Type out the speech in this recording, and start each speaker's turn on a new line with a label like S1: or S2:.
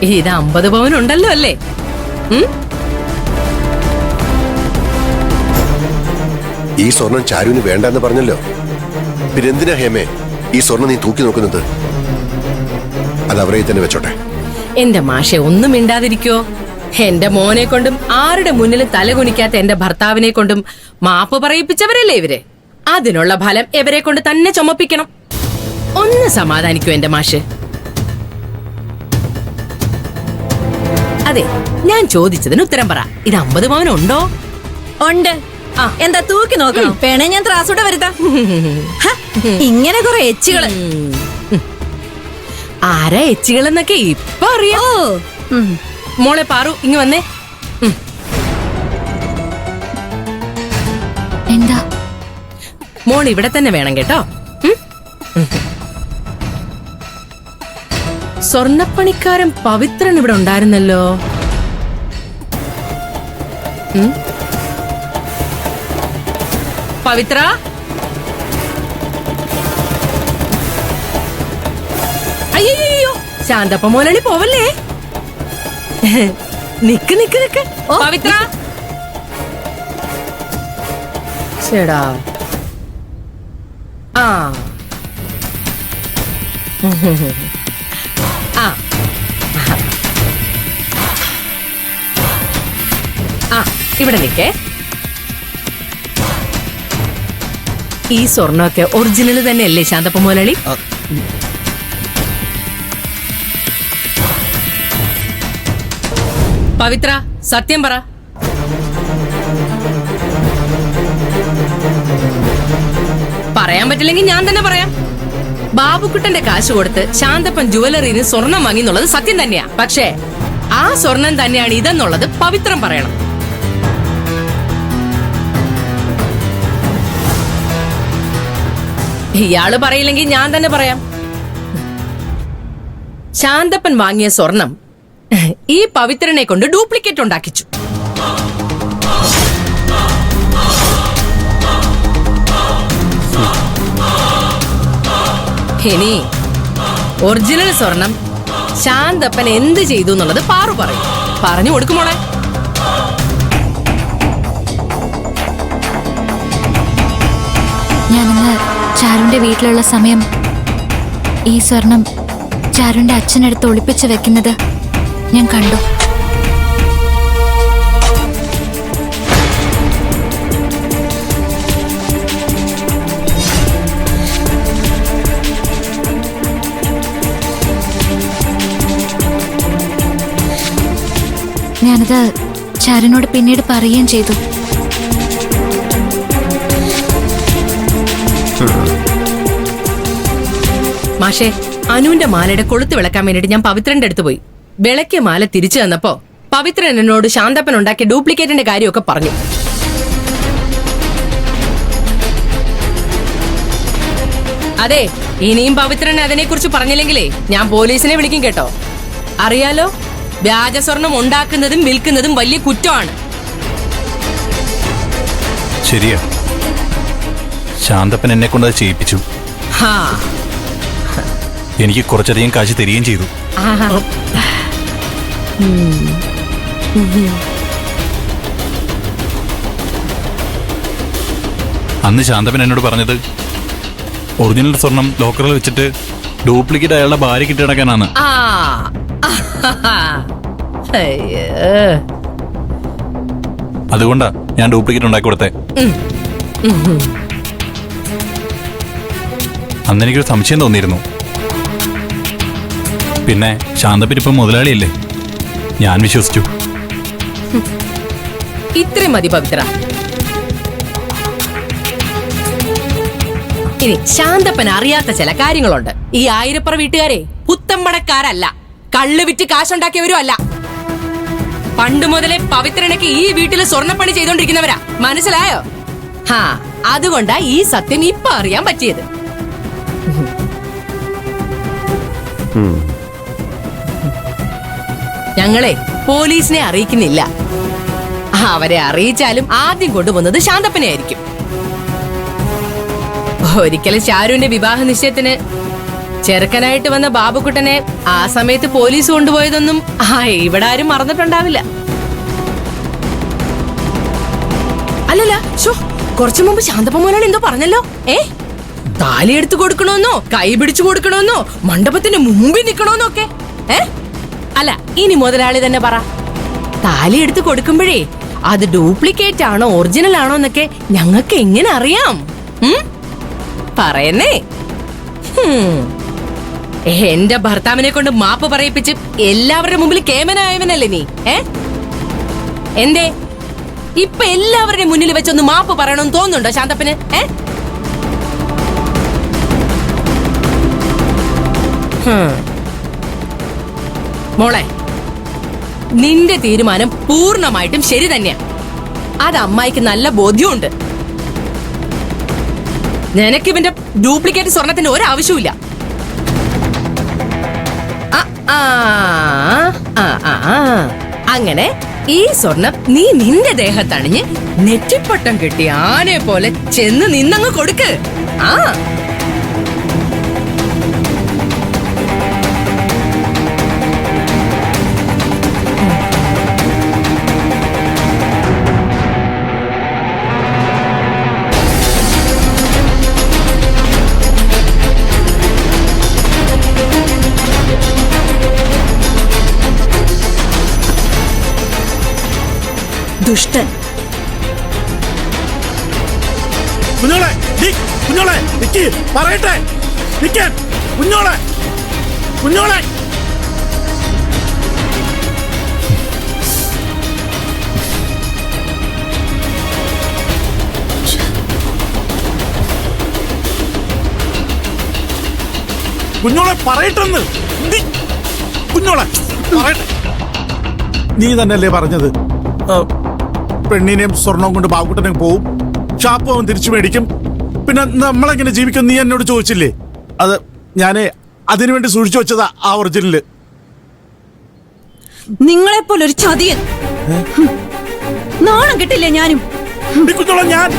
S1: ഇത് 50 പവനുണ്ടല്ലോ അല്ലേ?
S2: ഈ സ്വർണം ചാരുവിന് വേണ്ടെന്ന് പറഞ്ഞല്ലോ. പിന്നെന്തിനാ ഹേമേ ഈ സ്വർണം നീ തൂക്കി നോക്കുന്നത്? അത് അവരെ തന്നെ വെച്ചോട്ടെ.
S1: എന്റെ മാഷെ ഒന്നും മിണ്ടാതിരിക്കോ? എന്റെ മോനെ കൊണ്ടും ആരുടെ മുന്നിലും തലകുനിക്കാത്ത എന്റെ ഭർത്താവിനെ കൊണ്ടും മാപ്പ് പറയിപ്പിച്ചവരല്ലേ ഇവര്. അതിനുള്ള ഫലം ഇവരെ കൊണ്ട് തന്നെ ചുമപ്പിക്കണം. ഒന്ന് സമാധാനിക്കോ എന്റെ മാഷ്? അതെ, ഞാൻ ചോദിച്ചതിന് ഉത്തരം പറ. ഇത് 50 പവനുണ്ടോ?
S3: ഉണ്ട്. എന്താ തൂക്കി നോക്കണം? വേണേ ഞാൻ ത്രാസൂടെ വരുത്താം. ഇങ്ങനെ കുറെ എച്ചുകള്.
S1: ആരാ എച്ചുകളെന്നൊക്കെ ഇപ്പൊ അറിയാം. മോളെ പാറു, ഇങ്ങ് വന്നേ.
S4: എന്താ?
S1: മോൾ ഇവിടെ തന്നെ വേണം കേട്ടോ. സ്വർണ്ണപ്പണിക്കാരൻ പവിത്രൻ ഇവിടെ ഉണ്ടായിരുന്നല്ലോ. പവിത്ര, അയ്യോ ശാന്തപ്പ മോലണി പോവല്ലേ? നിക്ക് നിക്ക് നിക്ക് പവിത്ര. ചേടാ ആ ഇവിടെ നിക്കേ. ഈ സ്വർണ്ണമൊക്കെ ഒറിജിനൽ തന്നെയല്ലേ ശാന്തപ്പ മോലളി? പവിത്ര, സത്യം പറ. പറയാൻ പറ്റില്ലെങ്കിൽ ഞാൻ തന്നെ പറയാം. ബാബുക്കുട്ടന്റെ കാശ് കൊടുത്ത് ശാന്തപ്പൻ ജുവലറിന് സ്വർണം വാങ്ങി എന്നുള്ളത് സത്യം തന്നെയാ. പക്ഷേ ആ സ്വർണം തന്നെയാണ് ഇതെന്നുള്ളത് പവിത്രം പറയണം. ഇയാള് പറയില്ലെങ്കിൽ ഞാൻ തന്നെ പറയാം. ശാന്തപ്പൻ വാങ്ങിയ സ്വർണം ഈ പവിത്രനെ കൊണ്ട് ഡ്യൂപ്ലിക്കേറ്റ് ഉണ്ടാക്കിച്ചു. ഇനി ഒറിജിനൽ സ്വർണം ശാന്തപ്പൻ എന്ത് ചെയ്തു എന്നുള്ളത് പാറു പറയും. പറഞ്ഞു കൊടുക്കുമോളെ.
S4: ഞാനിന്ന് ചാരുന്റെ വീട്ടിലുള്ള സമയം ഈ സ്വർണം ചാരുന്റെ അച്ഛനടുത്ത് ഒളിപ്പിച്ചു വെക്കുന്നത് ഞാൻ കണ്ടു. ഞാനത് ചാരുനോട് പിന്നീട് പറയുകയും ചെയ്തു.
S1: മാഷേ, അനുവിന്റെ മാലയുടെ കൊളുത്ത് വിളക്കാൻ വേണ്ടിട്ട് ഞാൻ പവിത്രന്റെ അടുത്ത് പോയി. വിളക്കിയ മാല തിരിച്ചു തന്നപ്പോ പവിത്രൻ എന്നോട് ശാന്തപ്പൻ ഉണ്ടാക്കിയ ഡ്യൂപ്ലിക്കേറ്റിന്റെ കാര്യമൊക്കെ പറഞ്ഞു. അതെ, ഇനിയും പവിത്രൻ അതിനെക്കുറിച്ച് പറഞ്ഞില്ലെങ്കിലേ ഞാൻ പോലീസിനെ വിളിക്കും കേട്ടോ. അറിയാലോ, വ്യാജ സ്വർണം ഉണ്ടാക്കുന്നതും വിൽക്കുന്നതും വലിയ കുറ്റമാണ്.
S5: ശരിയാ, ശാന്തപ്പൻ എന്നെ കൊണ്ട് അത് ചെയ്യിപ്പിച്ചു. എനിക്ക് കുറച്ചധികം കാശ് തരികയും ചെയ്തു. അന്ന് ശാന്തപ്പൻ എന്നോട് പറഞ്ഞത് ഒറിജിനൽ സ്വർണം ലോക്കറിൽ വെച്ചിട്ട് ഡ്യൂപ്ലിക്കേറ്റ് അയാളുടെ ഭാര്യ കിട്ടി നടക്കാനാണ്. അതുകൊണ്ടാ ഞാൻ ഡ്യൂപ്ലിക്കേറ്റ് ഉണ്ടാക്കി കൊടുത്തേ. അന്ന് എനിക്കൊരു സംശയം തോന്നിയിരുന്നു. പിന്നെ ശാന്തപ്പൻ ഇപ്പം മുതലാളിയല്ലേ, ഞാൻ വിശ്വസിച്ചു.
S1: ഇത്രയും മതി പവിത്ര. ഇനി ശാന്തപ്പൻ അറിയാത്ത ചില കാര്യങ്ങളുണ്ട്. ഈ ആയിരപ്പുറ വീട്ടുകാരെ പുത്തമ്പടക്കാരല്ല, കള്ള് വിറ്റ് കാശുണ്ടാക്കിയവരും അല്ല. പണ്ട് മുതലേ പവിത്രനൊക്കെ ഈ വീട്ടിൽ സ്വർണ്ണപ്പണി ചെയ്തോണ്ടിരിക്കുന്നവരാ. മനസ്സിലായോ? അതുകൊണ്ടാ ഈ സത്യം ഇപ്പൊ അറിയാൻ പറ്റിയത്. ഞങ്ങളെ പോലീസിനെ അറിയിക്കുന്നില്ല. അവരെ അറിയിച്ചാലും ആദ്യം കൊണ്ടുവന്നത് ശാന്തപ്പനെ ആയിരിക്കും. ഒരിക്കലും ചാരുവിന്റെ വിവാഹ നിശ്ചയത്തിന് ചെറുക്കനായിട്ട് വന്ന ബാബുക്കുട്ടനെ ആ സമയത്ത് പോലീസ് കൊണ്ടുപോയതൊന്നും ഇവിടെ ആരും മറന്നിട്ടുണ്ടാവില്ല. അല്ലല്ല ഷോ കുറച്ചു മുമ്പ് ശാന്തപ്പ മോനാണ് എന്തോ പറഞ്ഞല്ലോ. താലി എടുത്തു കൊടുക്കണോന്നോ കൈ പിടിച്ചു കൊടുക്കണോന്നോ മണ്ഡപത്തിന് മുമ്പിൽ നിക്കണോന്നോ ഒക്കെ. അല്ല ഇനി മുതലാളി തന്നെ പറ, താലി എടുത്തു കൊടുക്കുമ്പോഴേ അത് ഡ്യൂപ്ലിക്കേറ്റ് ആണോ ഒറിജിനൽ ആണോ എന്നൊക്കെ ഞങ്ങൾക്ക് എങ്ങനെ അറിയാം? പറയുന്നേ. എന്റെ ഭർത്താവിനെ കൊണ്ട് മാപ്പ് പറയിപ്പിച്ച് എല്ലാവരുടെ മുമ്പിൽ കേമനായവനല്ലേ നീ? എന്തേ ഇപ്പൊ എല്ലാവരുടെയും മുന്നിൽ വെച്ചൊന്ന് മാപ്പ് പറയണമെന്ന് തോന്നുന്നുണ്ടോ ശാന്തപ്പന്? മോളെ, നിന്റെ തീരുമാനം പൂർണ്ണമായിട്ടും ശരി തന്നെയാ. അത് അമ്മായിക്ക് നല്ല ബോധ്യമുണ്ട്. നിനക്ക് ഇവന്റെ ഡ്യൂപ്ലിക്കേറ്റ് സ്വർണത്തിന്റെ ഒരാവശ്യമില്ല. അങ്ങനെ ഈ സ്വർണം നീ നിന്റെ ദേഹത്തണിഞ്ഞ് നെറ്റിപ്പട്ടം കെട്ടി ആനെ പോലെ ചെന്ന് നിന്നങ്ങ് കൊടുക്ക്.
S3: ദുഷ്ടൻ.
S6: കുഞ്ഞോളെ, കുഞ്ഞോളെ നിക്ക്, പറയട്ടെ, നിക്കാൻ, കുഞ്ഞോളെ, കുഞ്ഞോളെ. കുഞ്ഞോളെ പറയട്ടെന്ന്, കുഞ്ഞോളെ പറയട്ടെ. നീ തന്നെയല്ലേ പറഞ്ഞത് പെണ്ണിനെയും സ്വർണവും കൊണ്ട് ബാബുക്കുട്ടനെ പോവും, ഷാപ്പ് അവൻ തിരിച്ചു മേടിക്കും, പിന്നെ നമ്മളെങ്ങനെ ജീവിക്കും നീ എന്നോട് ചോദിച്ചില്ലേ? അത് ഞാന് അതിനുവേണ്ടി സൂക്ഷിച്ചു വെച്ചതാ ആ ഒറിജിനല്.
S3: നിങ്ങളെപ്പോലൊരു ചതിയൻ. നാണം കിട്ടില്ലേ ഞാനും?
S6: കുഞ്ഞോളെ, ഞാൻ